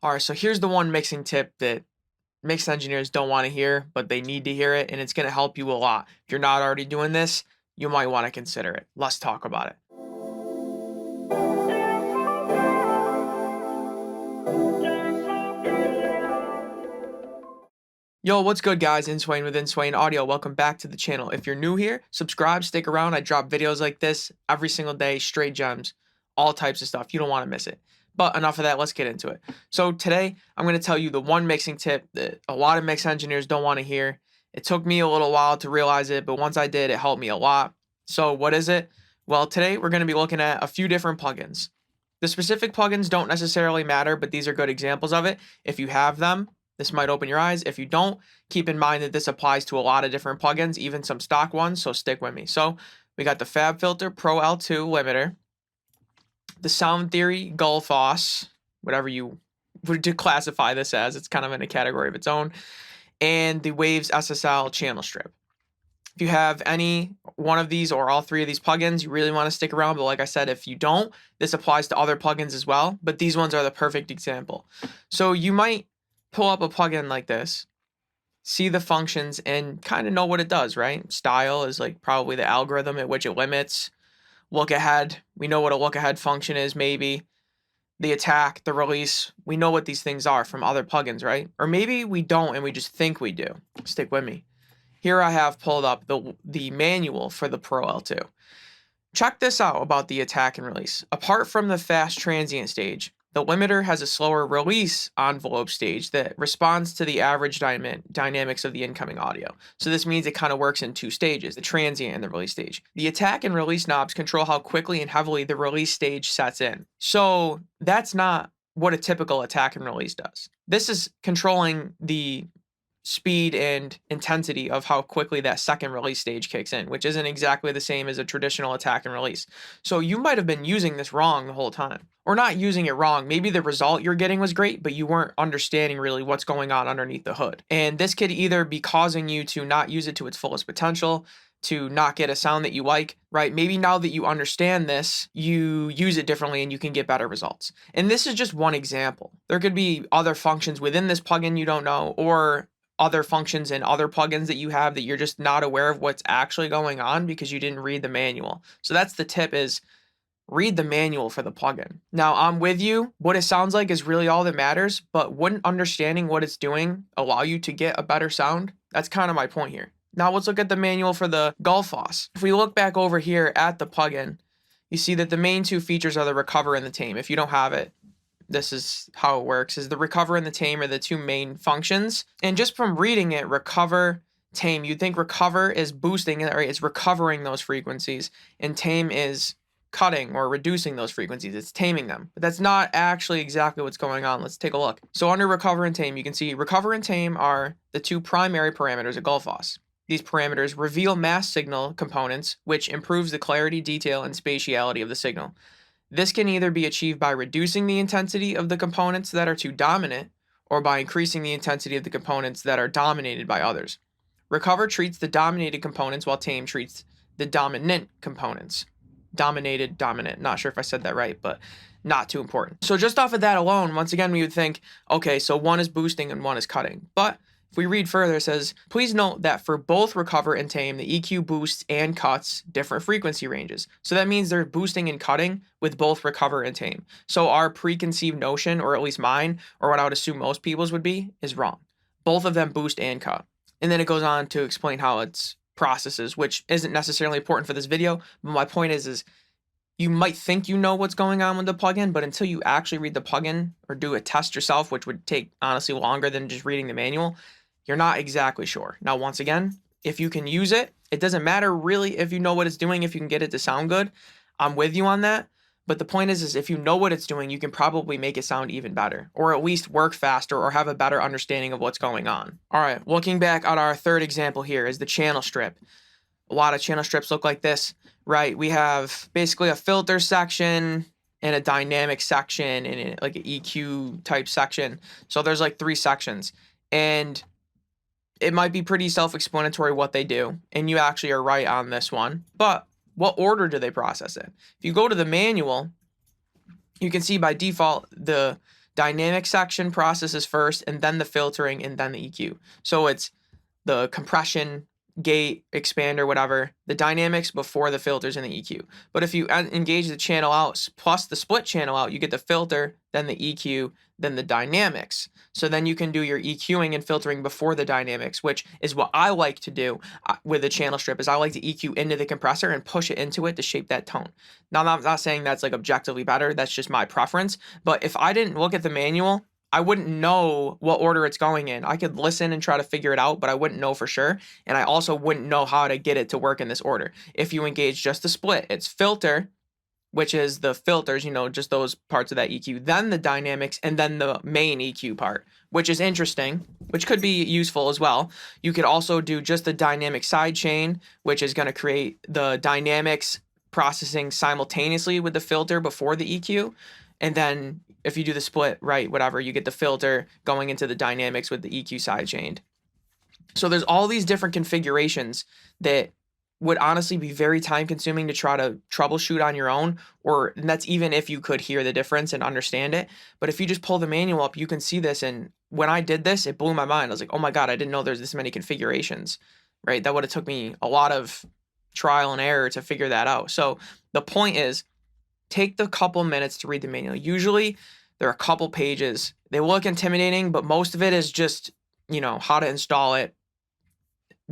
All right, so here's the one mixing tip that mix engineers don't want to hear, but they need to hear it, and it's going to help you a lot. If you're not already doing this, you might want to consider it. Let's talk about it. Yo, what's good guys? Inswain with Inswain Audio. Welcome back to the channel. If you're new here, subscribe, stick around. I drop videos like this every single day, straight gems, all types of stuff. You don't want to miss it. But enough of that, let's get into it. So today, I'm going to tell you the one mixing tip that a lot of mix engineers don't want to hear. It took me a little while to realize it, but once I did, it helped me a lot. So what is it? Well, today we're going to be looking at a few different plugins. The specific plugins don't necessarily matter, but these are good examples of it. If you have them, this might open your eyes. If you don't, keep in mind that this applies to a lot of different plugins, even some stock ones, so stick with me. So we got the FabFilter Pro L2 limiter, the Sound Theory Gullfoss, whatever you would classify this as, it's kind of in a category of its own, and the Waves SSL channel strip. If you have any one of these or all three of these plugins, you really want to stick around. But like I said, if you don't, this applies to other plugins as well. But these ones are the perfect example. So you might pull up a plugin like this, see the functions, and kind of know what it does, right? Style is like probably the algorithm at which it limits. Look ahead, we know what a look ahead function is maybe. The attack, the release, we know what these things are from other plugins, right? Or maybe we don't and we just think we do. Stick with me. Here I have pulled up the manual for the Pro L2. Check this out about the attack and release. Apart from the fast transient stage, the limiter has a slower release envelope stage that responds to the average dynamics of the incoming audio. So this means it kind of works in two stages, the transient and the release stage. The attack and release knobs control how quickly and heavily the release stage sets in. So that's not what a typical attack and release does. This is controlling the speed and intensity of how quickly that second release stage kicks in, which isn't exactly the same as a traditional attack and release. So you might have been using this wrong the whole time, or not using it wrong. Maybe the result you're getting was great, but you weren't understanding really what's going on underneath the hood. And this could either be causing you to not use it to its fullest potential, to not get a sound that you like, right? Maybe now that you understand this, you use it differently and you can get better results. And this is just one example. There could be other functions within this plugin you don't know, or other functions and other plugins that you have that you're just not aware of what's actually going on because you didn't read the manual. So that's the tip, is read the manual for the plugin. Now, I'm with you. What it sounds like is really all that matters, but wouldn't understanding what it's doing allow you to get a better sound? That's kind of my point here. Now let's look at the manual for the Gullfoss. If we look back over here at the plugin, you see that the main two features are the recover and the tame. If you don't have it, this is how it works, is the recover and the tame are the two main functions. And just from reading it, recover, tame, you'd think recover is boosting it, right? It's recovering those frequencies, and tame is cutting or reducing those frequencies. It's taming them. But that's not actually exactly what's going on. Let's take a look. So under recover and tame, you can see recover and tame are the two primary parameters of Gullfoss. These parameters reveal mass signal components, which improves the clarity, detail, and spatiality of the signal. This can either be achieved by reducing the intensity of the components that are too dominant, or by increasing the intensity of the components that are dominated by others. Recover treats the dominated components, while tame treats the dominant components. Dominated, dominant. Not sure if I said that right, but not too important. So just off of that alone, once again, we would think, okay, so one is boosting and one is cutting. But if we read further, it says, please note that for both recover and tame, the EQ boosts and cuts different frequency ranges. So that means they're boosting and cutting with both recover and tame. So our preconceived notion, or at least mine, or what I would assume most people's would be, is wrong. Both of them boost and cut. And then it goes on to explain how it's processes, which isn't necessarily important for this video. But my point is you might think you know what's going on with the plugin, but until you actually read the plugin or do a test yourself, which would take honestly longer than just reading the manual, you're not exactly sure. Now, once again, if you can use it, it doesn't matter really if you know what it's doing, if you can get it to sound good. I'm with you on that. But the point is if you know what it's doing, you can probably make it sound even better, or at least work faster, or have a better understanding of what's going on. All right, looking back at our third example here is the channel strip. A lot of channel strips look like this, right? We have basically a filter section and a dynamic section and like an EQ type section. So there's like three sections. And it might be pretty self-explanatory what they do, and you actually are right on this one. But what order do they process it? If you go to the manual, you can see by default the Dynamic section processes first, and then the filtering, and then the EQ. So it's the compression, gate, expander, whatever, the dynamics before the filters and the EQ. But if you engage the channel out plus the split channel out, you get the filter, then the EQ, then the dynamics. So then you can do your EQing and filtering before the dynamics, which is what I like to do with the channel strip, is I like to EQ into the compressor and push it into it to shape that tone. Now, I'm not saying that's like objectively better. That's just my preference. But if I didn't look at the manual, I wouldn't know what order it's going in. I could listen and try to figure it out, but I wouldn't know for sure. And I also wouldn't know how to get it to work in this order. If you engage just the split, it's filter, which is the filters, just those parts of that EQ, then the dynamics, and then the main EQ part, which is interesting, which could be useful as well. You could also do just the dynamic side chain, which is going to create the dynamics processing simultaneously with the filter before the EQ. And then if you do the split, right, whatever, you get the filter going into the dynamics with the EQ side chained. So there's all these different configurations that would honestly be very time consuming to try to troubleshoot on your own, and that's even if you could hear the difference and understand it. But if you just pull the manual up, you can see this. And when I did this, it blew my mind. I was like, oh my God, I didn't know there's this many configurations, right? That would have took me a lot of trial and error to figure that out. So the point is, take the couple minutes to read the manual. Usually there are a couple pages. They look intimidating, but most of it is just, how to install it,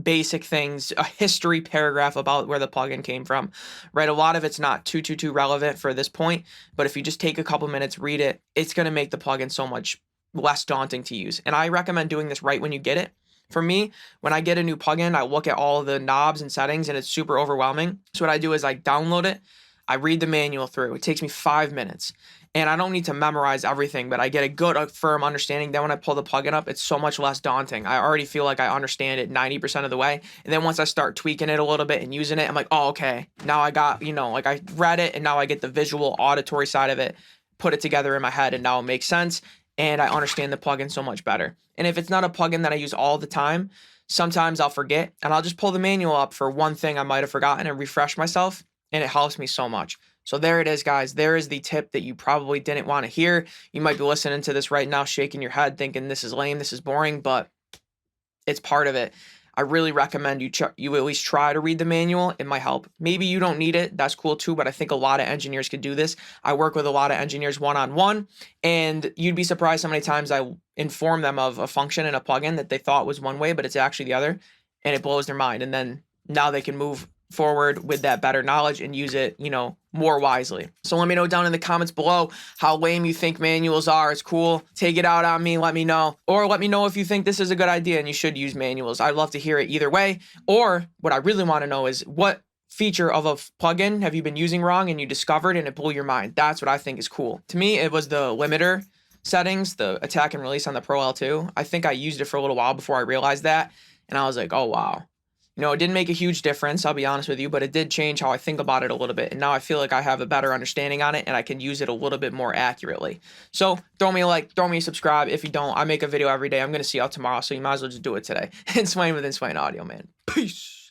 basic things, a history paragraph about where the plugin came from, right? A lot of it's not too relevant for this point, but if you just take a couple minutes, read it, it's going to make the plugin so much less daunting to use. And I recommend doing this right when you get it. For me, when I get a new plugin, I look at all the knobs and settings and it's super overwhelming. So what I do is I download it, I read the manual through. It takes me 5 minutes. And I don't need to memorize everything, but I get a good, firm understanding. Then when I pull the plugin up, it's so much less daunting. I already feel like I understand it 90% of the way. And then once I start tweaking it a little bit and using it, I'm like, oh, okay. Now I got, I read it and now I get the visual auditory side of it, put it together in my head, and now it makes sense. And I understand the plugin so much better. And if it's not a plugin that I use all the time, sometimes I'll forget and I'll just pull the manual up for one thing I might have forgotten and refresh myself. And it helps me so much. So there it is, guys. There is the tip that you probably didn't want to hear. You might be listening to this right now, shaking your head, thinking this is lame, this is boring, but it's part of it. I really recommend you at least try to read the manual. It might help. Maybe you don't need it. That's cool too, but I think a lot of engineers could do this. I work with a lot of engineers one-on-one, and you'd be surprised how many times I inform them of a function in a plugin that they thought was one way, but it's actually the other, and it blows their mind. And then now they can move forward with that better knowledge and use it, more wisely. So let me know down in the comments below how lame you think manuals are. It's cool. Take it out on me. Let me know. Or let me know if you think this is a good idea and you should use manuals. I'd love to hear it either way. Or what I really want to know is, what feature of a plugin have you been using wrong and you discovered and it blew your mind? That's what I think is cool. To me, it was the limiter settings, the attack and release on the Pro L2. I think I used it for a little while before I realized that. And I was like, oh, wow. It didn't make a huge difference, I'll be honest with you, but it did change how I think about it a little bit. And now I feel like I have a better understanding on it and I can use it a little bit more accurately. So throw me a like, throw me a subscribe. If you don't, I make a video every day. I'm going to see y'all tomorrow, so you might as well just do it today. And Swain with Swain Audio, man. Peace.